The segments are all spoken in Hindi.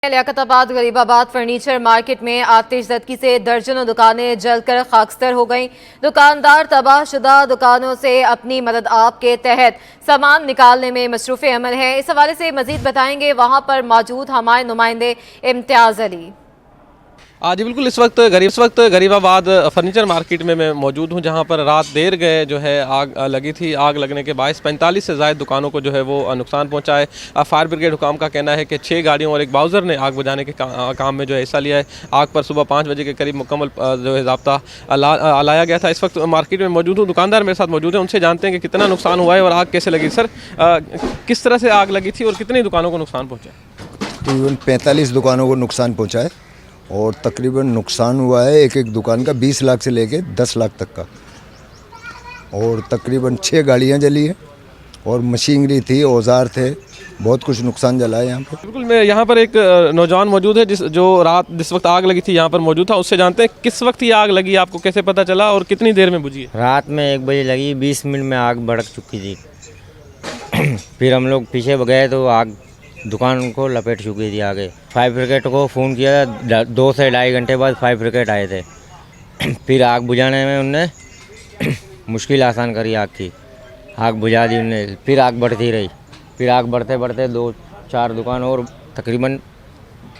लियाकताबाद गरीबाबाद फर्नीचर मार्केट में आतिशज़दगी से दर्जनों दुकानें जलकर खाकस्तर हो गईं। दुकानदार तबाहशुदा दुकानों से अपनी मदद आप के तहत सामान निकालने में मसरूफ़ अमल है। इस हवाले से मजीद बताएंगे वहां पर मौजूद हमारे नुमाइंदे इम्तियाज़ अली। जी बिल्कुल, इस वक्त गरीबाबाद फर्नीचर मार्केट में मैं मौजूद हूं, जहां पर रात देर गए जो है आग लगी थी। आग लगने के बायस 45 से ज़ायद दुकानों को जो है वो नुकसान पहुंचा है। फायर ब्रिगेड हुकाम का कहना है कि 6 गाड़ियों और एक बाउज़र ने आग बुझाने के काम में जो है हिस्सा लिया है। आग पर सुबह 5 बजे के करीब मुकम्मल जो है ज़ाब्ता लाया गया था। इस वक्त मार्केट में मौजूद हूँ, दुकानदार मेरे साथ मौजूद हैं, उनसे जानते हैं कि कितना नुकसान हुआ है और आग कैसे लगी। सर, किस तरह से आग लगी थी और कितनी दुकानों को नुकसान पहुँचा? तकरीबन 45 दुकानों को नुकसान पहुंचा है और तकरीबन नुकसान हुआ है एक एक दुकान का 20 लाख से लेके 10 लाख तक का। और तकरीबन 6 गाड़ियां जली हैं और मशीनरी थी, औजार थे, बहुत कुछ नुकसान जला है यहाँ पर। बिल्कुल, मैं यहाँ पर एक नौजवान मौजूद है जिस वक्त आग लगी थी यहाँ पर मौजूद था। उससे जानते हैं किस वक्त ये आग लगी, आपको कैसे पता चला और कितनी देर में बुझी है? रात में 1 बजे लगी, 20 मिनट में आग भड़क चुकी थी। फिर हम लोग पीछे गए तो आग दुकान को लपेट चुकी थी आगे। फायर ब्रिगेड को फ़ोन किया, 2 से 2.5 घंटे बाद फायर ब्रिगेड आए थे। फिर आग बुझाने में उनने मुश्किल आसान करी आग की। आग बुझा दी उनने, फिर आग बढ़ती रही। फिर आग बढ़ते बढ़ते 2-4 दुकान और तकरीबन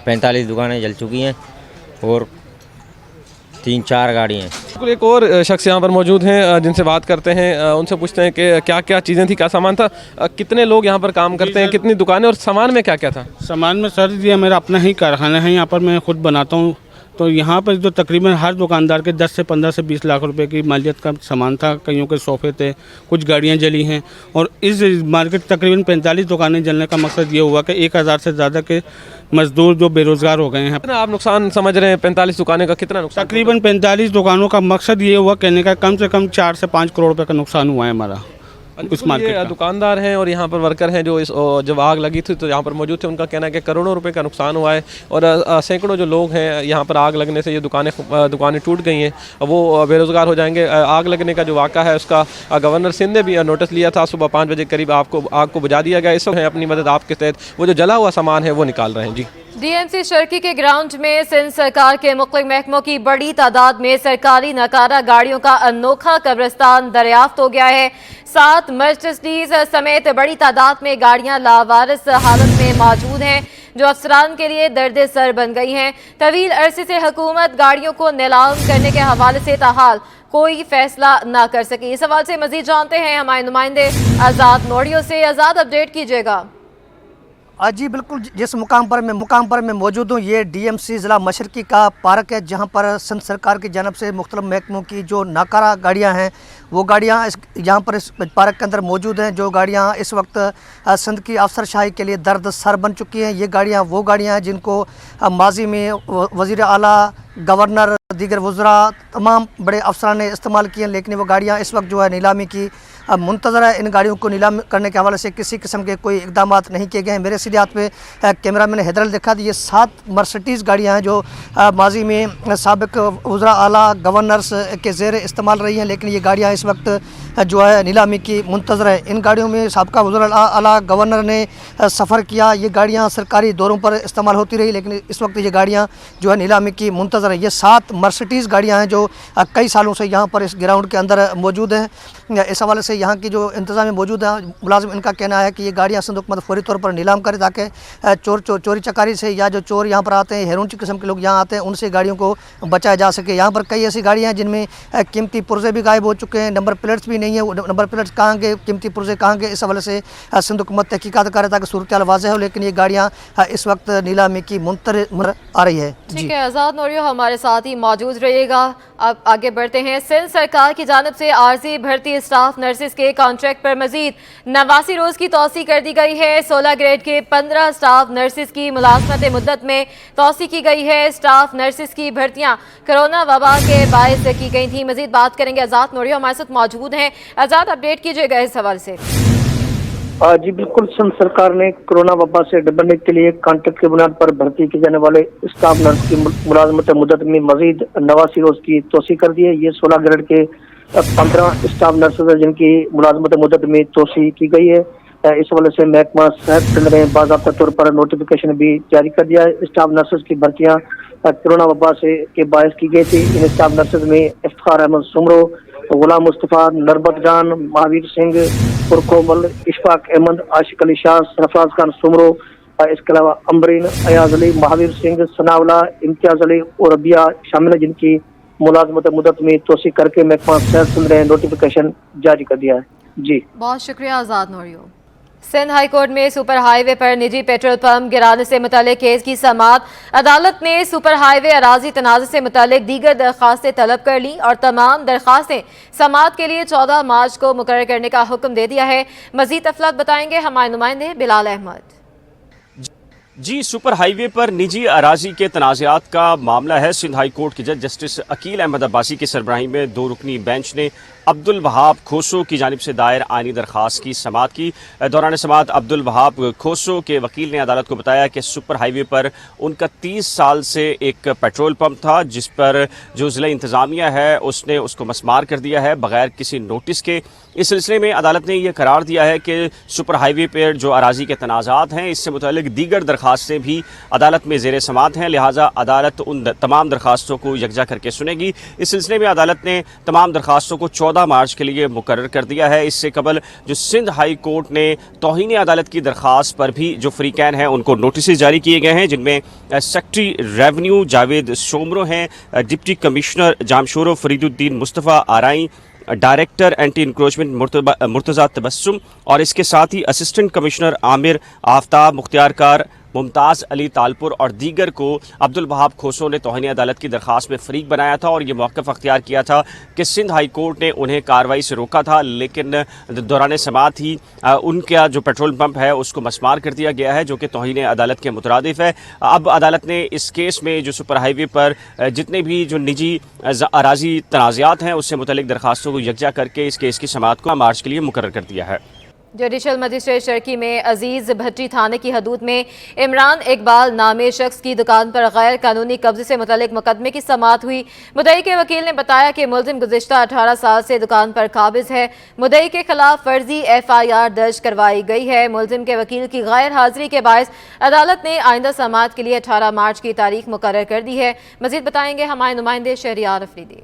45 दुकानें जल चुकी हैं और 3-4 गाड़ी हैं। बिल्कुल, एक और शख्स यहाँ पर मौजूद हैं जिनसे बात करते हैं, उनसे पूछते हैं कि क्या क्या चीज़ें थी, क्या सामान था, कितने लोग यहाँ पर काम करते हैं, कितनी दुकानें और सामान में क्या क्या था? सामान में सर ये मेरा अपना ही कारखाना है, यहाँ पर मैं खुद बनाता हूँ। तो यहाँ पर जो तकरीबन हर दुकानदार के 10 से 15 से 20 लाख रुपए की मालियत का सामान था। कईयों के सोफ़े थे, कुछ गाड़ियाँ जली हैं और इस मार्केट तकरीबन 45 दुकानें जलने का मकसद ये हुआ कि 1000 से ज़्यादा के मजदूर जो बेरोज़गार हो गए हैं। आप नुकसान समझ रहे हैं 45 दुकानें का कितना नुकसान? तकरीबन 45 दुकानों का मकसद ये हुआ कहने का कम से कम 4 से 5 करोड़ रुपये का नुकसान हुआ है हमारा इस मार्केट का। दुकानदार हैं और यहाँ पर वर्कर हैं जो जब आग लगी थी तो यहाँ पर मौजूद थे, उनका कहना है कि करोड़ों रुपए का नुकसान हुआ है और सैकड़ों जो लोग हैं यहाँ पर आग लगने से ये दुकानें टूट गई हैं, वो बेरोज़गार हो जाएंगे। आग लगने का जो वाक़ा है उसका गवर्नर सिंध ने भी नोटिस लिया था। सुबह 5 बजे करीब आग को बुझा दिया गया। इस वक्त अपनी मदद आपके तहत वो जो जला हुआ सामान है वो निकाल रहे हैं। जी, डीएमसी शर्की के ग्राउंड में सिंध सरकार के मुख्तलिफ महकमों की बड़ी तादाद में सरकारी नकारा गाड़ियों का अनोखा कब्रिस्तान दरियाफ्त हो गया है। 7 मर्सिडीज समेत बड़ी तादाद में गाड़ियां लावारिस हालत में मौजूद हैं, जो अफसरान के लिए दर्द सर बन गई हैं। तवील अरसे से हुकूमत गाड़ियों को नीलाम करने के हवाले से ताहाल कोई फैसला ना कर सकी। इस हवाले से मजीद जानते हैं हमारे नुमाइंदे आज़ाद नोड़ियों से। आज़ाद, अपडेट कीजिएगा। जी बिल्कुल, जिस मुकाम पर मैं मौजूद हूँ ये डीएमसी ज़िला मशरकी का पार्क है, जहाँ पर सिंध सरकार की जानब से मुख्तलिफ महकमों की जो नाकारा गाड़ियाँ हैं वो गाड़ियाँ यहाँ पर इस पार्क के अंदर मौजूद हैं। जो गाड़ियाँ इस वक्त सिंध की अफसरशाही के लिए दर्द सर बन चुकी हैं। ये गाड़ियाँ वो गाड़ियाँ हैं जिनको माजी में वज़ीर आला, गवर्नर, दीगर वज़रा, तमाम बड़े अफसरान ने इस्तेमाल किए, लेकिन वो गाड़ियाँ इस वक्त जो है नीलामी की मुंतज़र है। इन गाड़ियों को नीलाम करने के हवाले से किसी किस्म के कोई इकदाम नहीं किए गए हैं। मेरे सीधे हाथ पे कैमरामैन हैदर दिखा दी, ये 7 मर्सिडीज़ गाड़ियाँ हैं जो माजी में साबिक वज़रा आला, गवर्नर्स के ज़ेर इस्तेमाल रही हैं, लेकिन ये गाड़ियाँ इस वक्त जो है नीलामी की मुंतज़र है। इन गाड़ियों में साबिका वज़रा आला, गवर्नर ने सफ़र किया। ये गाड़ियाँ सरकारी दौरों पर इस्तेमाल होती रही, लेकिन इस वक्त ये गाड़ियाँ जो है नीलामी की मुंतज़र है। ये 7 मर्सिडीज़ गाड़ियाँ हैं जो कई सालों से यहाँ पर इस ग्राउंड के अंदर मौजूद हैं। इस हवाले से यहाँ की जो इंतज़ाम मौजूद है मुलाजिम, इनका कहना है कि ये गाड़ियाँ सिंध हुकूमत फौरी तौर पर नीलाम करे ताकि चोरी चकारी से या जो चोर यहाँ पर आते हैं, हेरोइन किस्म के लोग यहाँ आते हैं, उनसे गाड़ियों को बचाया जा सके। यहाँ पर कई ऐसी गाड़ियाँ हैं जिनमें कीमती पुर्जे भी गायब हो चुके हैं, नंबर प्लेट्स भी नहीं है। नंबर प्लेट्स कहाँ गए, कीमती पुर्जे कहाँ गए, इस हवाले से सिंध हुकूमत तहकीकात करे ताकि सूरत हाल वाज़ेह हो, लेकिन ये गाड़ियाँ इस वक्त नीलामी की मुंतज़र आ रही है। ठीक है, आज़ाद नोड़ियो हमारे साथ ही मौजूद रहिएगा। अब आगे बढ़ते हैं। सिंध सरकार की जानिब से आर्जी भर्ती स्टाफ नर्सिस के कॉन्ट्रैक्ट पर मजीद 89 रोज़ की तौसी कर दी गई है। 16 ग्रेड के 15 स्टाफ नर्सिस की मुलाजमत मुद्दत में तौसी की गई है। स्टाफ नर्सिस की भर्तियाँ कोरोना वबा के बायस की गई थी। मजीद बात करेंगे, आज़ाद नोड़ियो हमारे साथ मौजूद हैं। आज़ाद, अपडेट कीजिएगा इस हवाले से। जी बिल्कुल, सिंध सरकार ने कोरोना वबा से निपटने के लिए कॉन्ट्रैक्ट की बुनियाद पर भर्ती किए जाने वाले स्टाफ नर्स की मुलाजमत मुद्दत में मजीद 89 रोज़ की तोसी कर दी है। ये 16 ग्रेड के 15 स्टाफ नर्सेज हैं जिनकी मुलाजमत मुद्दत में तोसी की गई है। इस वजह से महकमा सेहत केंद्र ने बाज़ाब्ता तौर पर नोटिफिकेशन भी जारी कर दिया है। स्टाफ नर्सेज की भर्तियां कोरोना वबा से के बायस की गई थी। इन स्टाफ नर्सेज में इफ्तार अहमद सुमरो, गुलाम मुस्तफ़ा, नरबत जान, महावीर सिंह, पुरकोमल, इशफाक अहमद, आशिक अली शाह, सरफराज खान सुमरो, इसके अलावा अमरीन, अयाज अली, महावीर सिंह, सनावला, इम्तियाज अली और रबिया शामिल है, जिनकी मुलाजमत मुद्दत में तोसी करके महकमा सेहत केंद्र ने नोटिफिकेशन जारी कर दिया है। जी बहुत शुक्रिया आज़ाद नूरियो। सिंध हाई कोर्ट में सुपर हाईवे पर निजी पेट्रोल पंप गिराने से मुतालिक केस की समाअत। अदालत ने सुपर हाईवे अराजी तनाज़े से मुतालिक दीगर दरखास्तें तलब कर ली और तमाम दरखास्तें समाअत के लिए 14 मार्च को मुकर्रर करने का हुक्म दे दिया है। मजीद तफसीलात बताएंगे हमारे नुमाइंदे बिलाल अहमद। जी, सुपर हाईवे पर निजी अराजी के तनाज़ात का मामला है। सिंध हाई कोर्ट के जज जस्टिस अकील अहमद अब्बासी की सरबराही में 2 रुकनी बेंच ने अब्दुल वहाब खोसो की जानिब से दायर आइनी दरख्वास्त की समाअत की। दौरान समाअत अब्दुल वहाब खोसो के वकील ने अदालत को बताया कि सुपर हाईवे पर उनका 30 साल से एक पेट्रोल पंप था, जिस पर जो ज़िला इंतज़ामिया है उसने उसको मस्मार कर दिया है बगैर किसी नोटिस के। इस सिलसिले में अदालत ने यह करार दिया है कि सुपर हाईवे पर जो अराजी के तनाज़ात हैं, इससे मुतालिक दीगर दरखास्तें भी अदालत में ज़ेर समाअत हैं, लिहाजा अदालत उन तमाम दरखास्तों को यकजा करके सुनेगी। इस सिलसिले में अदालत ने तमाम दरखास्तों को 14 मार्च के लिए मुकर्रर कर दिया है। इससे कबल जो सिंध हाई कोर्ट ने तौहीन अदालत की दरखास्त पर भी जो फ्रीकैन हैं उनको नोटिस जारी किए गए हैं, जिनमें सेक्रेटरी रेवेन्यू जावेद सोमरो हैं, deputy commissioner Jamshoro Fariduddin Mustafa Arain, director anti encroachment Murtaza Tabassum और इसके साथ ही असिस्टेंट कमिश्नर आमिर आफ्ताब मुख्तियारकार, मुमताज़ अली तालपुर और दीगर को अब्दुल वहाब खोसो ने तौहीन अदालत की दरख्वास्त में फ़रीक बनाया था और ये मौक़िफ़ अख्तियार किया था कि सिंध हाई कोर्ट ने उन्हें कार्रवाई से रोका था, लेकिन दौरान समाअत ही उनका जो पेट्रोल पंप है उसको मस्मार कर दिया गया है, जो कि तौहीन अदालत के मुतरादिफ है। अब अदालत ने इस केस में जो सुपर हाईवे पर जितने भी जो निजी अराजी तनाज़ात हैं उससे मुतल्लिक़ दरखास्तों को यकजा करके इस केस की समाअत को मार्च के लिए मुकर्रर कर दिया है। जुडिशल मजिस्ट्रेट चरखी में अजीज भट्टी थाने की हदूद में इमरान इकबाल नामे शख्स की दुकान पर गैर कानूनी कब्जे से मुतल्लिक मुकदमे की समाअत हुई। मुद्दई के वकील ने बताया कि मुलजिम गुज़िश्ता 18 साल से दुकान पर काबिज है। मुद्दई के खिलाफ फर्जी FIR दर्ज करवाई गई है। मुलजिम के वकील की गैर हाजिरी के बायस अदालत ने आइंदा समाअत के लिए 18 मार्च की तारीख मुकर्रर कर दी है। मजीद बताएंगे हमारे नुमाइंदे शहरियार अफरीदी।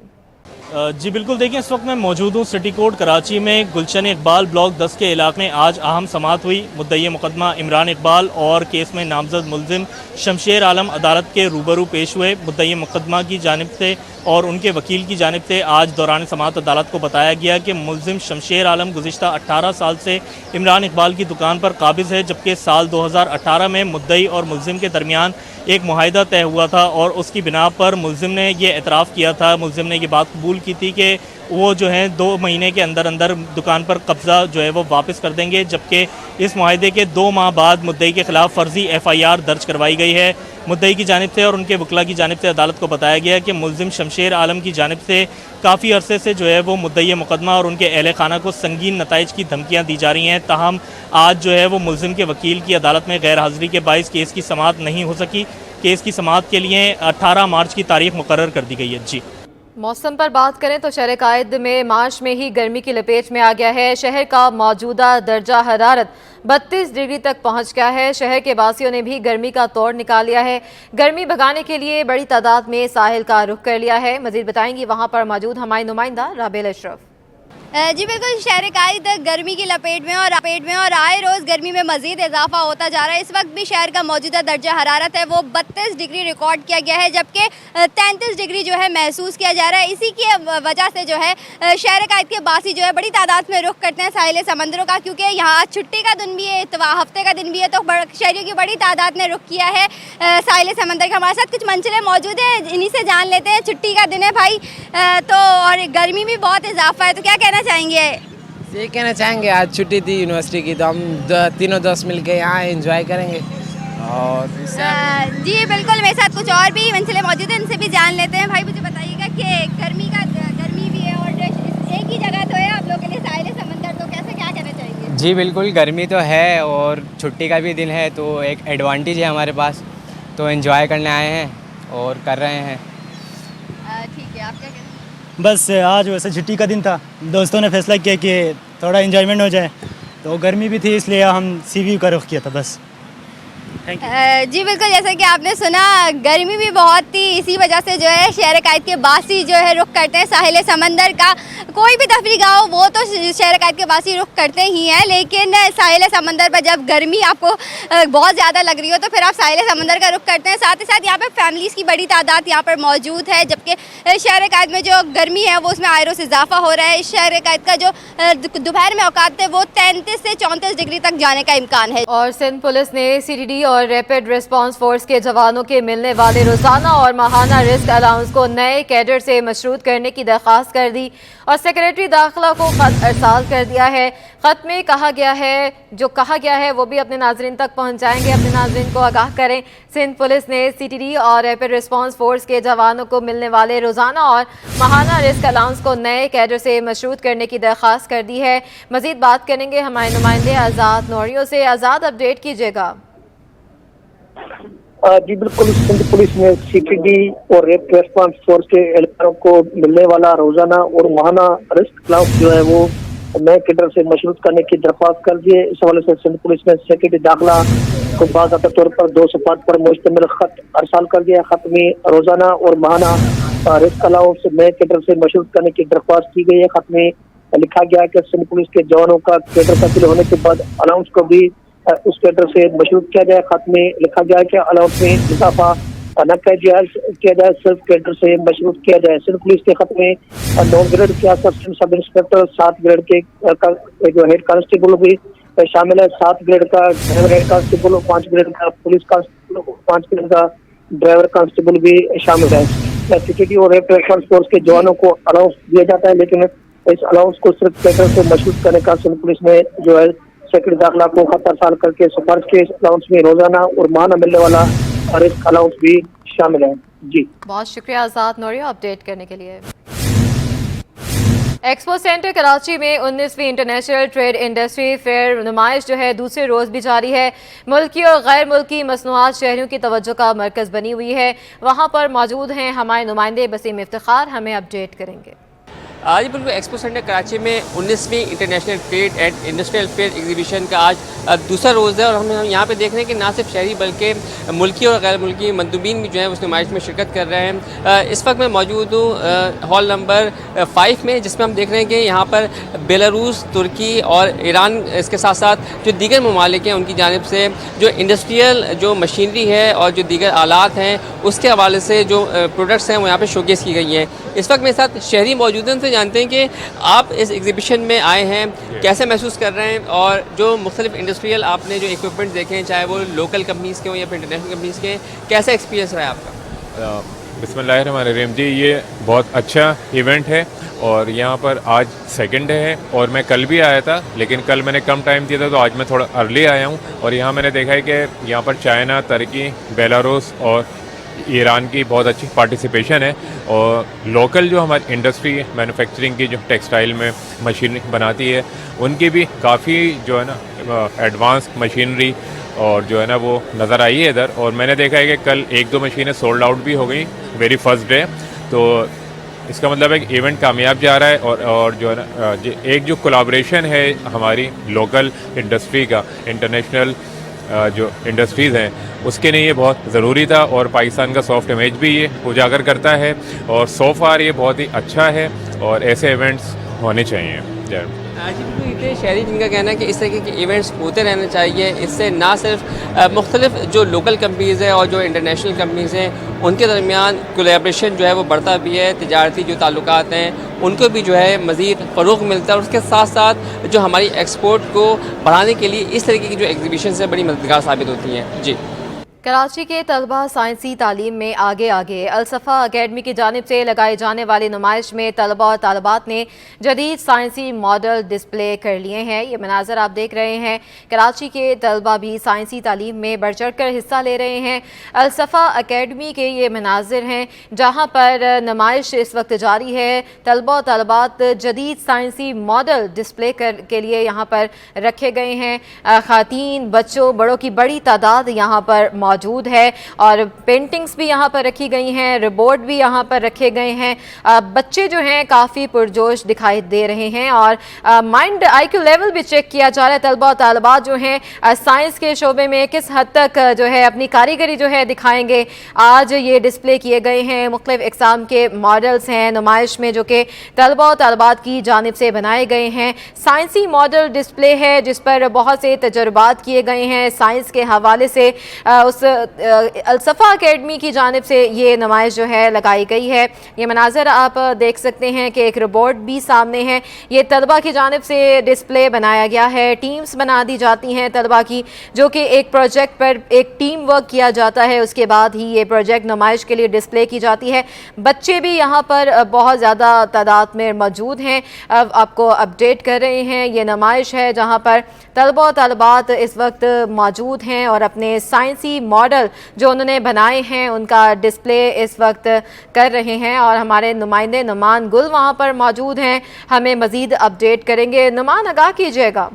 जी बिल्कुल, देखिए इस वक्त मैं मौजूद हूँ सिटी कोर्ट कराची में। गुलशन इकबाल ब्लॉक 10 के इलाके में आज अहम समाअत हुई। मुद्दई मुकदमा इमरान इकबाल और केस में नामजद मुलजिम शमशेर आलम अदालत के रूबरू पेश हुए। मुद्दई मुकदमा की जानिब से और उनके वकील की जानिब से आज दौरान समाअत अदालत को बताया गया कि मुलजिम शमशेर आलम गुज़िश्ता 18 साल से इमरान इकबाल की दुकान पर काबिज़ है, जबकि साल 2018 में मुद्दई और मुलजिम के दरमियान एक मुआहिदा तय हुआ था और उसकी बिना पर मुलजिम ने ये एतराफ़ किया था, मुलजिम ने ये बात कबूल की थी कि वो जो है 2 महीने के अंदर अंदर दुकान पर कब्ज़ा जो है वो वापस कर देंगे, जबकि इस मुआहिदे के 2 माह बाद मुद्दई के ख़िलाफ़ फ़र्ज़ी FIR दर्ज करवाई गई है। मुद्दई की जानिब से और उनके वकला की जानिब से अदालत को बताया गया कि मुलजिम शमशेर आलम की जानिब से काफ़ी अरसे से जो है वो मुद्दई मुकदमा और उनके अहले खाना को संगीन नताइज की धमकियाँ दी जा रही हैं। ताहम आज जो है वो मुलजिम के वकील की अदालत में गैर हाज़िरी के बाइस केस की समाअत नहीं हो सकी। केस की समाअत के लिए 18 मार्च की तारीख मुकर्रर कर दी गई है। जी मौसम पर बात करें तो शहर कायद में मार्च में ही गर्मी की लपेट में आ गया है। शहर का मौजूदा दर्जा हरारत 32 डिग्री तक पहुंच गया है। शहर के वासियों ने भी गर्मी का तोड़ निकाल लिया है। गर्मी भगाने के लिए बड़ी तादाद में साहिल का रुख कर लिया है। मजीद बताएंगी वहां पर मौजूद हमारी नुमाइंदा राबेल अशरफ। जी बिल्कुल, शहर कायद गर्मी की लपेट में और आए रोज़ गर्मी में मज़ीद इजाफा होता जा रहा है। इस वक्त भी शहर का मौजूदा दर्जा हरारत है वो 32 डिग्री रिकॉर्ड किया गया है, जबकि 33 डिग्री जो है महसूस किया जा रहा है। इसी की वजह से जो है शहर कायद के बासी जो है बड़ी तादाद में रुख करते हैं साहिल समंदरों का, क्योंकि यहाँ छुट्टी का दिन भी है, हफ्ते का दिन भी है, तो शहरियों की बड़ी तादाद ने रुख किया है साहिल समंदर का। हमारे साथ कुछ मंजिलें मौजूद हैं, इन्हीं से जान लेते हैं। छुट्टी का दिन है भाई, तो और गर्मी भी बहुत इजाफा है, तो क्या कहना चाहेंगे? ये कहना चाहेंगे आज छुट्टी थी यूनिवर्सिटी की, तो हम तीनों दोस्त मिलके यहाँ एंजॉय करेंगे। और जी बिल्कुल, मेरे साथ कुछ और भी मंजिलें मौजूद हैं, इनसे भी जान लेते हैं। भाई मुझे बताइएगा कि गर्मी भी है और एक ही जगह तो है आप लोगों के लिए साहिल समंदर, तो कैसे क्या कहना चाहेंगे? जी बिल्कुल, गर्मी तो है और छुट्टी का भी दिन है, तो एक एडवांटेज है हमारे पास, तो एंजॉय करने आए हैं और कर रहे हैं। ठीक है, आप क्या कहते हैं? बस आज वैसे छुट्टी का दिन था, दोस्तों ने फैसला किया कि थोड़ा एंजॉयमेंट हो जाए, तो गर्मी भी थी इसलिए हम CVU का रुख किया था बस। जी बिल्कुल, जैसा कि आपने सुना गर्मी भी बहुत थी, इसी वजह से जो है शहर कायद के बासी जो है रुख करते हैं साहिल समंदर का। कोई भी तफरी गाँव हो वो तो शहर कायद के बासी रुख करते ही हैं, लेकिन साहिल समंदर पर जब गर्मी आपको बहुत ज़्यादा लग रही हो तो फिर आप साहिल समंदर का रुख करते हैं। साथ ही साथ यहाँ पर फैमिलीज़ की बड़ी तादाद यहाँ पर मौजूद है, जबकि शहर कायद में जो गर्मी है वो उसमें आए रोज़ इजाफा हो रहा है। शहर कायद का जो दोपहर में औकात है वो 33 से 34 डिग्री तक जाने का इम्कान है। और सिंध पुलिस ने CDD और रैपिड रिस्पांस फोर्स के जवानों के मिलने वाले रोजाना और माहाना रिस्क अलाउंस को नए कैडर से मशरूत करने की दरख्वास्त कर दी और सेक्रेटरी दाखिला को खत अरसाल कर दिया है। खत में कहा गया है वो भी अपने नाजरीन तक पहुंचाएंगे, अपने नाजरीन को आगाह करें। सिंध पुलिस ने CDD और रैपिड रिस्पांस फोर्स के जवानों को मिलने वाले रोजाना और माहाना रिस्क अलाउंस को नए कैडर से मशरूत करने की दरख्वास्त कर दी है। मजीद बात करेंगे हमारे नुमाइंदे आज़ाद नौरियो से। आज़ाद, अपडेट कीजिएगा। जी बिल्कुल, सिंध पुलिस ने CTD और रैपिड रिस्पांस फोर्स के एहलकारों को मिलने वाला रोजाना और माहाना रिस्क अलाउंस जो है वो नए कैडर से मशरूत करने की दरख्वास्त कर दी है। इस हवाले से सिंध पुलिस ने सेक्रेटरी दाखिला को बाज़ाब्ता तौर पर 2 सफ़ात पर मुश्तमिल खत अरसाल कर दिया। खत में रोजाना और माहाना रिस्क अलाउंस नए कैडर से मशरूत करने की दरख्वास्त की गई है। खत में लिखा गया है कि सिंध पुलिस के जवानों का कैडर तब्दील होने के बाद अलाउंस को भी उस कैडर से मशरूत किया जाए। खत में लिखा गया है कि अलाउंस में इजाफा न किया जाए, सिर्फ कैडर से मशरूत किया जाए। सिंध पुलिस के खत में 9 ग्रेड के असिस्टेंट सब इंस्पेक्टर, 7 ग्रेड के हेड कांस्टेबल भी शामिल है, 7 ग्रेड का ड्राइवर हेड कांस्टेबल, 5 ग्रेड का पुलिस कांस्टेबल, 5 ग्रेड का ड्राइवर कांस्टेबल भी शामिल है। CTD और रैपिड रिस्पांस फोर्स के जवानों को अलाउंस दिया जाता है, लेकिन इस अलाउंस को सिर्फ कैडर से मशरूत करने का सिंध पुलिस ने जो है सेक्रेटरी दाखिला को खत अरसाल करके सिफारिश के अलाउंस में रोजाना और माहाना मिलने वाला रिस्क अलाउंस भी शामिल है। जी बहुत शुक्रिया आज़ाद नौरियो अपडेट करने के लिए। एक्सपो सेंटर कराची में 19वीं इंटरनेशनल ट्रेड इंडस्ट्री फेयर नुमाइश जो है दूसरे रोज़ भी जारी है। मुल्की और गैर मुल्की मसनूआत शहरियों की तवज्जो का मरकज़ बनी हुई है। वहाँ पर मौजूद हैं हमारे नुमाइंदे बसीम इफ्तिखार, हमें अपडेट करेंगे। आज बिल्कुल एक्सपो सेंटर कराची में 19वीं international trade and industrial fair exhibition का आज दूसरा रोज़ है और हम यहाँ पे देख रहे हैं कि ना सिर्फ शहरी बल्कि मुल्की और गैर मुल्की मंदूबीन भी जो है उस नुमाइश में शिरकत कर रहे हैं। इस वक्त मैं मौजूद हूँ हॉल नंबर 5 में, जिसमें हम देख रहे हैं कि यहाँ पर बेलारूस, तुर्की और ईरान, इसके साथ साथ जो दीगर ममालिक हैं उनकी जानिब से जो इंडस्ट्रियल जो मशीनरी है और जो दीगर आलात हैं उसके हवाले से जो प्रोडक्ट्स हैं वो यहाँ पर शोकेस की गई हैं। इस वक्त मेरे साथ शहरी मौजूद हैं, उनसे जानते हैं कि आप इस एग्जीबिशन में आए हैं, कैसे महसूस कर रहे हैं और जो मुख्तलिफ इंडस्ट्रियल आपने जो इक्विपमेंट देखे हैं, चाहे वो लोकल कंपनीज़ के हों या फिर इंटरनेशनल कंपनीज़ के, कैसा एक्सपीरियंस रहा है आपका? बिस्मिल्लाहिर्रहमानिर्रहीम जी, ये बहुत अच्छा इवेंट है और यहाँ पर आज सेकंड डे है और मैं कल भी आया था, लेकिन कल मैंने कम टाइम दिया था तो आज मैं थोड़ा अर्ली आया हूँ। और यहाँ मैंने देखा है कि यहाँ पर चाइना, तुर्की, बेलारूस और ईरान की बहुत अच्छी पार्टिसिपेशन है और लोकल जो हमारी इंडस्ट्री मैन्युफैक्चरिंग की जो टेक्सटाइल में मशीन बनाती है उनकी भी काफ़ी जो है ना एडवांस मशीनरी और जो है ना वो नज़र आई है इधर। और मैंने देखा है कि कल 1-2 मशीनें सोल्ड आउट भी हो गई वेरी फर्स्ट डे, तो इसका मतलब है कि इवेंट कामयाब जा रहा है। और जो है ना एक जो कोलैबोरेशन है हमारी लोकल इंडस्ट्री का इंटरनेशनल जो इंडस्ट्रीज़ हैं उसके लिए ये बहुत ज़रूरी था और पाकिस्तान का सॉफ्ट इमेज भी ये उजागर करता है और सो फार ये बहुत ही अच्छा है और ऐसे इवेंट्स होने चाहिए। जी बिल्कुल, इतने शहरी जिनका कहना है कि इस तरीके के इवेंट्स होते रहने चाहिए, इससे ना सिर्फ मुख्तलिफ जो लोकल कंपनीज़ हैं और जो इंटरनेशनल कंपनीज़ हैं उनके दरमियान कोलैबोरेशन जो है वो बढ़ता भी है, तिजारती जो ताल्लुकात हैं उनको भी जो है मज़ीद फ़रोग़ मिलता है और उसके साथ साथ जो हमारी एक्सपोर्ट को बढ़ाने के लिए इस तरीके की जो एग्जीबिशन है बड़ी मददगार साबित होती हैं। जी कराची के तलबा साइंसी तालीम में आगे आगे अलसफ़ा अकेडमी की जानिब से लगाई जाने वाली नुमाइश में तलबा और तालबात ने जदीद साइंसी मॉडल डिस्प्ले कर लिए हैं। ये मनाजर आप देख रहे हैं, कराची के तलबा भी साइंसी तालीम में बढ़ चढ़ कर हिस्सा ले रहे हैं। अलसफ़ा अकेडमी के ये मनाजिर हैं जहाँ पर नुमाइश इस वक्त जारी है। तलबा और तालबात जदीद साइंसी मॉडल डिस्प्ले के लिए यहाँ पर रखे गए हैं। ख़ातीन, बच्चों, बड़ों की बड़ी तादाद यहाँ पर मौजूद मौजूद है और पेंटिंग्स भी यहाँ पर रखी गई हैं, रिबोर्ड भी यहाँ पर रखे गए हैं। बच्चे जो हैं काफ़ी पुरजोश दिखाई दे रहे हैं और माइंड IQ लेवल भी चेक किया जा रहा है। तलबा और तालिबात जो हैं साइंस के शोबे में किस हद तक जो है अपनी कारीगरी जो है दिखाएंगे। आज ये डिस्प्ले किए गए हैं, मुख्तलिफ इक़साम के मॉडल्स हैं नुमाइश में जो कि तलबा और तालिबात की जानिब से बनाए गए हैं। साइंसी मॉडल डिस्प्ले है जिस पर बहुत से तजुर्बात किए गए हैं साइंस के हवाले से। उस अलसफ़ा अकेडमी की जानिब से ये नुमाइश जो है लगाई गई है। ये मनाज़र आप देख सकते हैं कि एक रिबोर्ड भी सामने है। ये तलबा की जानिब से डिस्प्ले बनाया गया है। टीम्स बना दी जाती हैं तलबा की, जो कि एक प्रोजेक्ट पर एक टीम वर्क किया जाता है, उसके बाद ही ये प्रोजेक्ट नुमाइश के लिए डिस्प्ले की जाती है। बच्चे भी यहाँ पर बहुत ज़्यादा तादाद में मौजूद हैं। अब आपको अपडेट कर रहे हैं, ये नुमाइश है जहाँ पर तलबा और तालिबात इस वक्त मौजूद हैं और अपने साइंसी मॉडल जो उन्होंने बनाए हैं उनका डिस्प्ले इस वक्त कर रहे हैं। और हमारे नुमाइंदे नुमान गुल वहाँ पर मौजूद हैं, हमें मज़ीद अपडेट करेंगे। नुमान, आगाह कीजिएगा।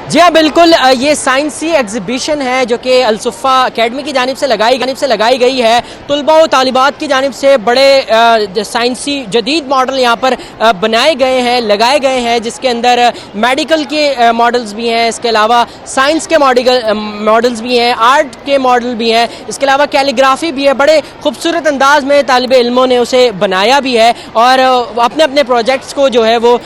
जी हाँ, बिल्कुल, ये साइंसी एग्जीबिशन है जो कि अलसुफ़ा अकेडमी की जानिब से लगाई गई है। तलबा और तालिबात की जानिब से बड़े साइंसी जदीद मॉडल यहाँ पर बनाए गए हैं, लगाए गए हैं, जिसके अंदर मेडिकल के मॉडल्स भी हैं, इसके अलावा साइंस के मॉडल्स भी हैं, आर्ट के मॉडल भी हैं, इसके अलावा कैलीग्राफी भी है। बड़े खूबसूरत अंदाज में तालिब इल्मों ने उसे बनाया भी है और अपने अपने प्रोजेक्ट्स को जो है वो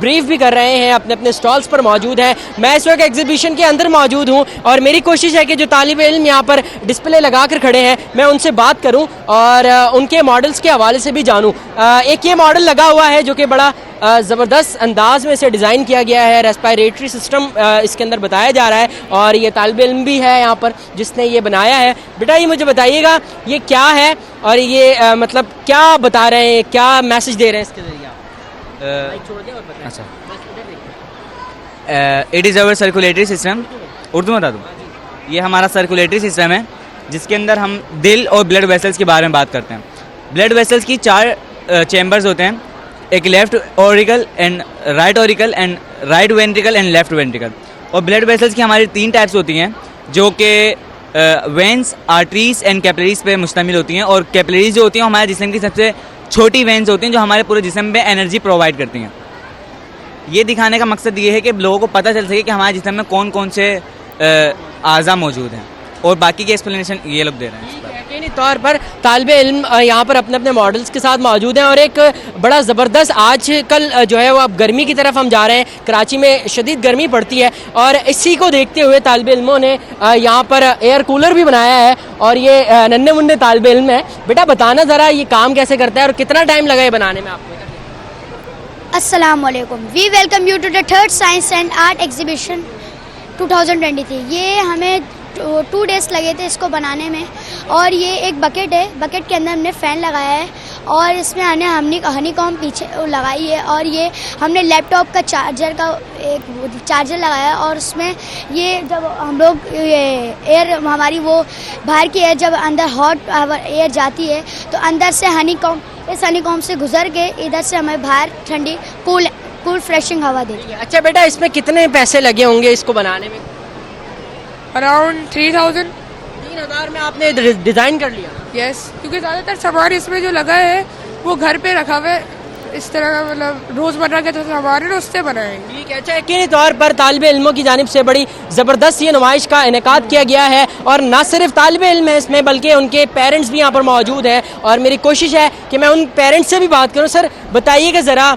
ब्रीफ भी कर रहे हैं, अपने अपने स्टॉल्स पर मौजूद हैं। मैं इस वक्त एग्जीबिशन के अंदर मौजूद हूं और मेरी कोशिश है कि जो तालिब इल्म यहाँ पर डिस्प्ले लगा कर खड़े हैं मैं उनसे बात करूं और उनके मॉडल्स के हवाले से भी जानूं। एक ये मॉडल लगा हुआ है जो कि बड़ा ज़बरदस्त अंदाज में इसे डिज़ाइन किया गया है। रेस्पिरेटरी सिस्टम इसके अंदर बताया जा रहा है और ये तालिब इल्म भी है यहाँ पर जिसने ये बनाया है। बेटा, ये मुझे बताइएगा ये क्या है और ये मतलब क्या बता रहे हैं, क्या मैसेज दे रहे हैं इसके जरिए? अच्छा, it is our circulatory system. Urdu में बता दूँ, ये हमारा सर्कुलेटरी सिस्टम है जिसके अंदर हम दिल और ब्लड वेसल्स के बारे में बात करते हैं। ब्लड वेसल्स की 4 चैम्बर्स होते हैं, एक left auricle and right auricle and right ventricle and left ventricle. और ब्लड वेसल्स की हमारी 3 टाइप्स होती हैं जो कि वेंस, आर्टरीज एंड कैपिलरीज पे मुश्तमिल होती हैं। और कैपिलरीज जो होती हैं हमारे जिस्म की सबसे छोटी वेंस होती हैं जो हमारे पूरे जिस्म में एनर्जी प्रोवाइड करती हैं। ये दिखाने का मकसद ये है कि लोगों को पता चल सके कि हमारे जिस्म में कौन कौन से आज़ा मौजूद हैं और बाकी के एक्सप्लेनेशन ये लोग दे रहे हैं। यकीनी तौर पर तालिब इल्म यहाँ पर अपने अपने मॉडल्स के साथ मौजूद हैं और एक बड़ा ज़बरदस्त आजकल जो है वो अब गर्मी की तरफ हम जा रहे हैं। कराची में शदीद गर्मी पड़ती है और इसी को देखते हुए तालिब इल्मों ने यहाँ पर एयर कूलर भी बनाया है और ये नन्हे मुन्ने तालिब इल्म है। बेटा, बताना ज़रा ये काम कैसे करता है और कितना टाइम लगा है बनाने में आपको? अस्सलाम वालेकुम, we welcome you to the 3rd science and art exhibition 2023। ये हमें 2 डेज़ लगे थे इसको बनाने में। और ये एक बकेट है, बकेट के अंदर हमने फ़ैन लगाया है और इसमें हमने हनीकॉम्ब पीछे लगाई है और ये हमने लैपटॉप का चार्जर का एक चार्जर लगाया और उसमें ये जब हम लोग ये एयर हमारी वो बाहर की एयर जब अंदर हॉट एयर जाती है तो अंदर से इस हनीकॉम्ब से गुजर के इधर से हमें बाहर ठंडी कूल फ्रेशिंग हवा देती है। अच्छा बेटा, इसमें कितने पैसे लगे होंगे इसको बनाने में? अराउंड 3000 में आपने डिज़ाइन कर लिया? यस, क्योंकि ज़्यादातर सामान इसमें जो लगा है वो घर पे रखा हुआ है, इस तरह का मतलब रोज़मर्रा के जो सामान है उससे बनाए। ठीक है। अच्छा, यकीनी तौर पर तालिब इल्मों की जानिब से बड़ी ज़बरदस्त ये नुमाइश का इनेकाद किया गया है और न सिर्फ तालिब इल्म है इसमें बल्कि उनके पेरेंट्स भी यहाँ पर मौजूद हैं और मेरी कोशिश है कि मैं उन पेरेंट्स से भी बात करूँ। सर, बताइएगा ज़रा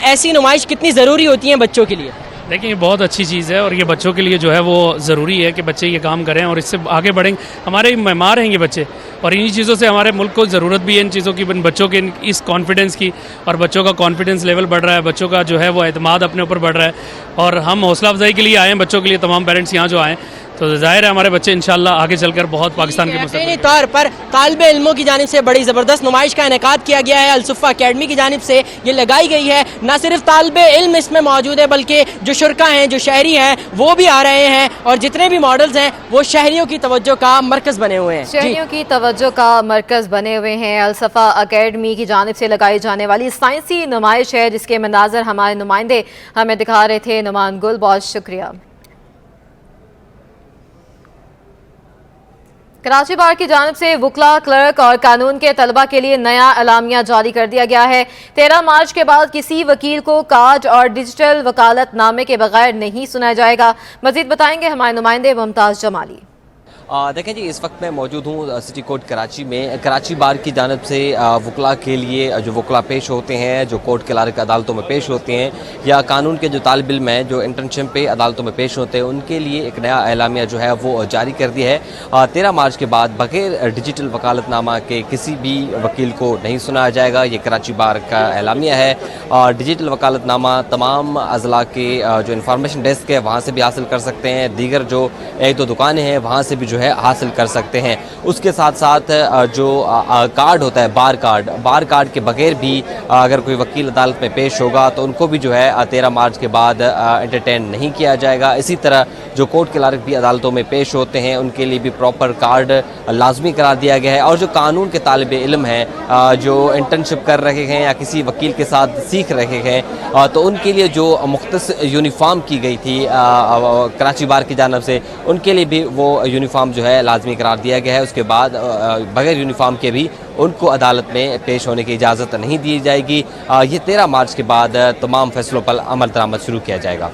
ऐसी नुमाइश कितनी ज़रूरी होती है बच्चों के लिए? देखिए, ये बहुत अच्छी चीज़ है और ये बच्चों के लिए जो है वो ज़रूरी है कि बच्चे ये काम करें और इससे आगे बढ़ेंगे। हमारे मेहमान हैं ये बच्चे और इन्हीं चीज़ों से हमारे मुल्क को ज़रूरत भी है, इन चीज़ों की, इन बच्चों के इस कॉन्फिडेंस की। और बच्चों का कॉन्फिडेंस लेवल बढ़ रहा है, बच्चों का जो है वो एतमाद अपने ऊपर बढ़ रहा है और हम हौसला अफजाई के लिए आए हैं बच्चों के लिए। तमाम पेरेंट्स यहाँ जो आएँ तो जाहिर है हमारे बच्चे इंशाल्लाह आगे चलकर बहुत पाकिस्तान के मुस्तक़बिल तौर पर तालिब इल्मों की जानिब से बड़ी ज़बरदस्त नुमाइश का इनेकाद किया गया है। अलसुफ़ा अकेडमी की जानिब से ये लगाई गई है। न सिर्फ तालिब इल्म इसमें मौजूद है बल्कि जो शुरका हैं, जो शहरी हैं, वो भी आ रहे हैं और जितने भी मॉडल्स हैं वो शहरियों की तवज्जो का मरकज़ बने हुए हैं। शहरियों की तवज्जो का मरकज़ बने हुए हैं। अलसफ़ा अकेडमी की जानिब से लगाई जाने वाली साइंसी नुमाइश है जिसके मंदाज़र हमारे नुमाइंदे हमें दिखा रहे थे। नुमान गुल, बहुत शुक्रिया। कराची बार की जानिब से वकला, क्लर्क और कानून के तलबा के लिए नया एलामिया जारी कर दिया गया है। 13 मार्च के बाद किसी वकील को कार्ड और डिजिटल वकालतनामे के बगैर नहीं सुनाया जाएगा। मजीद बताएंगे हमारे नुमाइंदे मुमताज़ जमाली। देखें जी, इस वक्त मैं मौजूद हूँ सिटी कोर्ट कराची में। कराची बार की जानिब से वकला के लिए जो वकला पेश होते हैं, जो कोर्ट क्लर्क अदालतों में पेश होते हैं, या कानून के जो तालिब इल्म हैं जो इंटर्नशिप पे अदालतों में पेश होते हैं, उनके लिए एक नया एलामिया जो है वो जारी कर दिया है। 13 मार्च के बाद बगैर डिजिटल वकालतनामा के किसी भी वकील को नहीं सुनाया जाएगा। ये कराची बार का एलामिया है। डिजिटल वकालतनामा तमाम अजला के जो इंफॉर्मेशन डेस्क है वहाँ से भी हासिल कर सकते हैं, दीगर जो एक दो दुकानें हैं वहाँ से भी जो है हासिल कर सकते हैं। उसके साथ साथ जो कार्ड होता है, बार कार्ड के बगैर भी अगर कोई वकील अदालत में पेश होगा तो उनको भी जो है 13 मार्च के बाद एंटरटेन नहीं किया जाएगा। इसी तरह जो कोर्ट क्लर्क भी अदालतों में पेश होते हैं उनके लिए भी प्रॉपर कार्ड लाजमी करार दिया गया है। और जो कानून के तालिब इल्म हैं जो इंटर्नशिप कर रहे हैं या किसी वकील के साथ सीख रहे हैं तो उनके लिए जो मुख्तस यूनिफॉर्म की गई थी कराची बार की जानिब से, उनके लिए भी वो यूनिफॉर्म जो है लाजमी करार दिया गया है। उसके बाद बगैर यूनिफॉर्म के भी उनको अदालत में पेश होने की इजाज़त नहीं दी जाएगी। ये 13 मार्च के बाद तमाम फैसलों पर अमल दरामद शुरू किया जाएगा।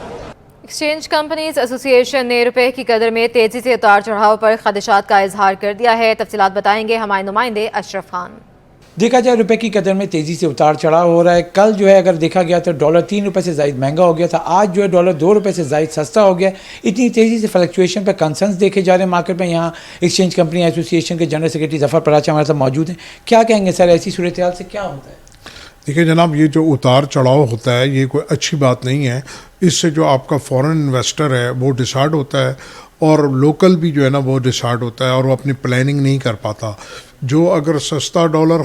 एक्सचेंज कंपनीज एसोसिएशन ने रुपए की कदर में तेजी से उतार चढ़ाव पर खदशात का इजहार कर दिया है। तफसीलात बताएंगे हमारे नुमाइंदे अशरफ खान। देखा जाए रुपए की कदर में तेज़ी से उतार चढ़ाव हो रहा है। कल जो है अगर देखा गया तो डॉलर 3 रुपये से ज़ायद महंगा हो गया था, आज जो है डॉलर 2 रुपये से ज़ायद सस्ता हो गया। इतनी तेज़ी से फ्लक्चुएशन पर कंसर्न्स देखे जा रहे हैं मार्केट में। यहाँ एक्सचेंज कंपनी एसोसिएशन के जनरल सेक्रेटरी ज़फ़र पराचा हमारे साथ मौजूद हैं। क्या कहेंगे सर, ऐसी सूरत हाल से क्या होता है? देखिए जनाब, ये जो उतार चढ़ाव होता है ये कोई अच्छी बात नहीं है। इससे जो आपका फॉरेन इन्वेस्टर है वो डिसाइड होता है और लोकल भी जो है ना वो डिसाइड होता है और वो अपनी प्लानिंग नहीं कर पाता। जो अगर सस्ता डॉलर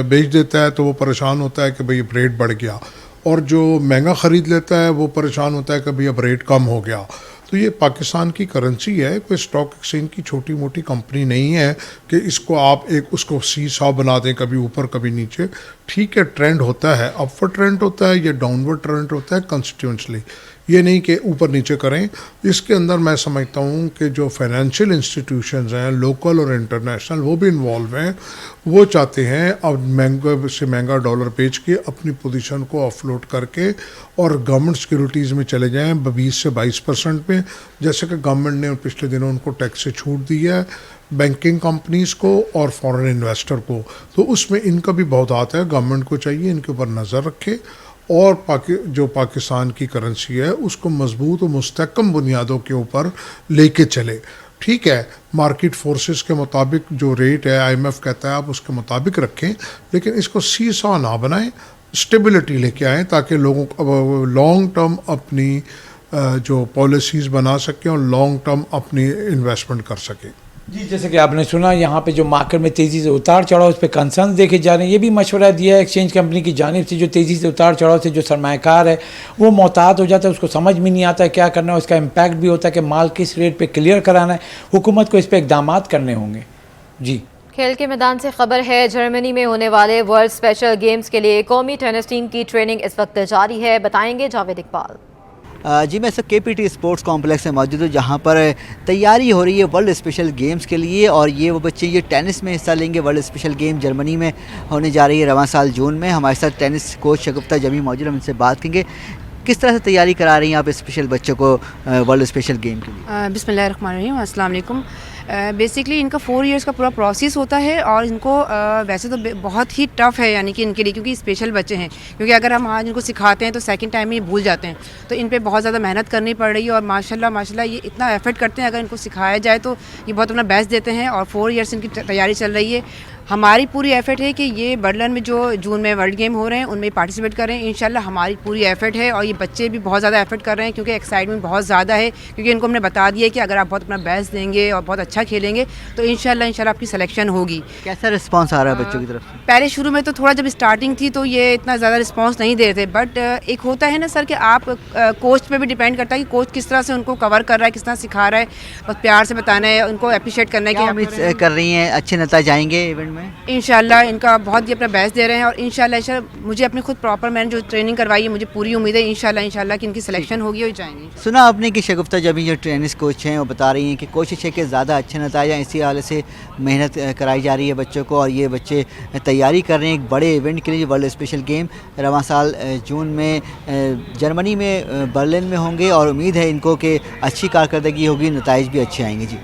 बेच देता है तो वो परेशान होता है कि भाई अब रेट बढ़ गया, और जो महंगा ख़रीद लेता है वो परेशान होता है कि भाई अब रेट कम हो गया। तो ये पाकिस्तान की करेंसी है, कोई स्टॉक एक्सचेंज की छोटी मोटी कंपनी नहीं है कि इसको आप एक उसको सीसॉ बना दें, कभी ऊपर कभी नीचे। ठीक है, ट्रेंड होता है, अपवर्ड ट्रेंड होता है या डाउनवर्ड ट्रेंड होता है कंस्टिट्यूंसली, ये नहीं कि ऊपर नीचे करें। इसके अंदर मैं समझता हूँ कि जो फाइनेंशियल इंस्टीट्यूशंस हैं लोकल और इंटरनेशनल वो भी इन्वॉल्व हैं। वो चाहते हैं अब महंगे से महंगा डॉलर बेच के अपनी पोजीशन को ऑफलोड करके और गवर्नमेंट सिक्योरिटीज़ में चले जाएं 20 से 22% में, जैसे कि गवर्नमेंट ने पिछले दिनों उनको टैक्स से छूट दी है बैंकिंग कंपनीज़ को और फॉरेन इन्वेस्टर को। तो उसमें इनका भी बहुत हाथ है। गवर्नमेंट को चाहिए इनके ऊपर नज़र रखे और जो पाकिस्तान की करेंसी है उसको मजबूत और मुस्तहकम बुनियादों के ऊपर लेके चले। ठीक है, मार्केट फोर्सेस के मुताबिक जो रेट है IMF कहता है आप उसके मुताबिक रखें, लेकिन इसको सीसॉ ना बनाएं, स्टेबिलिटी लेके आएँ ताकि लोगों को लॉन्ग टर्म अपनी जो पॉलिसीज़ बना सकें और लॉन्ग टर्म अपनी इन्वेस्टमेंट कर सकें। जी, जैसे कि आपने सुना यहाँ पे जो मार्केट में तेज़ी से उतार चढ़ाव उस पर कंसर्न देखे जा रहे हैं। ये भी मशवरा दिया है एक्सचेंज कंपनी की जानिब से, जो तेज़ी से उतार चढ़ाव से जो सरमायाकार है वो मोहतात हो जाता है, उसको समझ में नहीं आता है क्या करना है, उसका इम्पैक्ट भी होता है कि माल किस रेट पे क्लियर कराना है। हुकूमत को इस पर इकदाम करने होंगे। जी, खेल के मैदान से खबर है, जर्मनी में होने वाले वर्ल्ड स्पेशल गेम्स के लिए कौमी टेनिस टीम की ट्रेनिंग इस वक्त जारी है। बताएंगे जावेद इकबाल। जी, मैं इस वक्त KPT स्पोर्ट्स कॉम्प्लेक्स में मौजूद हूँ जहाँ पर तैयारी हो रही है वर्ल्ड स्पेशल गेम्स के लिए। और ये वो बच्चे ये टेनिस में हिस्सा लेंगे। वर्ल्ड स्पेशल गेम जर्मनी में होने जा रही है रवां साल जून में। हमारे साथ टेनिस कोच शगुफ्ता जमी मौजूद, हम इनसे बात करेंगे किस तरह से तैयारी करा रही हैं आप स्पेशल बच्चों को वर्ल्ड स्पेशल गेम के लिए। बिस्मिल्लाहिर्रहमानिर्रहीम, अस्सलाम वालेकुम। बेसिकली इनका 4 इयर्स का पूरा प्रोसेस होता है और इनको वैसे तो बहुत ही टफ़ है यानी कि इनके लिए, क्योंकि स्पेशल बच्चे हैं। क्योंकि अगर हम आज इनको सिखाते हैं तो सेकंड टाइम में ये भूल जाते हैं, तो इन पे बहुत ज़्यादा मेहनत करनी पड़ रही है। और माशाल्लाह ये इतना एफर्ट करते हैं, अगर इनको सिखाया जाए तो ये बहुत अपना बेस्ट देते हैं। और 4 इयर्स इनकी तैयारी चल रही है। हमारी पूरी एफर्ट है कि ये बर्लिन में जो जून में वर्ल्ड गेम हो रहे हैं उनमें पार्टिसिपेट करें इंशाल्लाह। हमारी पूरी एफर्ट है और ये बच्चे भी बहुत ज़्यादा एफर्ट कर रहे हैं क्योंकि एक्साइटमेंट बहुत ज़्यादा है। क्योंकि इनको हमने बता दिया है कि अगर आप बहुत अपना बेस्ट देंगे और बहुत अच्छा खेलेंगे तो इंशाल्लाह आपकी सिलेक्शन होगी। कैसा रिस्पांस आ रहा है बच्चों की तरफ से? पहले शुरू में तो थोड़ा जब स्टार्टिंग थी तो ये इतना ज़्यादा रिस्पांस नहीं दे रहे थे, बट एक होता है ना सर कि आप कोच पे भी डिपेंड करता है कि कोच किस तरह से उनको कवर कर रहा है, किस तरह सिखा रहा है। बस प्यार से बताना है, उनको अप्रिशिएट करना है कि उम्मीद कर रही हैं अच्छे नतीजे आएंगे इवेंट में? इंशाल्लाह इनका बहुत ही अपना बेस्ट दे रहे हैं और इंशाल्लाह मुझे अपनी खुद प्रॉपर मैंने जो ट्रेनिंग करवाई है मुझे पूरी उम्मीद है इंशाल्लाह कि इनकी सिलेक्शन होगी और जाएंगी। सुना आपने कि शगुफ्ता जबी जो टेनिस कोच हैं वो बता रही हैं कि कोशिश है कि ज़्यादा अच्छे नतीजे आएं, इसी हालत से मेहनत कराई जा रही है बच्चों को और ये बच्चे तैयारी कर रहे हैं एक बड़े इवेंट के लिए, वर्ल्ड स्पेशल गेम रवां साल जून में जर्मनी में बर्लिन में होंगे और उम्मीद है इनको कि अच्छी कारकर्दगी होगी, नताइज भी अच्छे आएंगे। जी,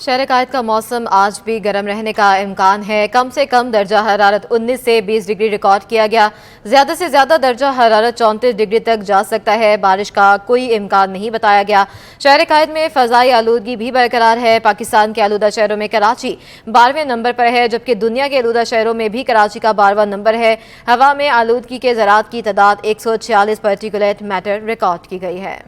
शहर कायद का मौसम आज भी गर्म रहने का इम्कान है। कम से कम दर्जा हरारत 19 से 20 डिग्री रिकॉर्ड किया गया। ज़्यादा से ज़्यादा दर्जा हरारत 34 डिग्री तक जा सकता है। बारिश का कोई इम्कान नहीं बताया गया। शहर कायद में फ़ज़ाई आलूदगी भी बरकरार है। पाकिस्तान के आलूदा शहरों में कराची 12वें नंबर पर है, जबकि दुनिया के आलूदा शहरों में भी कराची का 12वां नंबर है। हवा में आलूदगी के ज़रात की तादाद 146 पार्टिकुलेट मैटर रिकॉर्ड की गई है।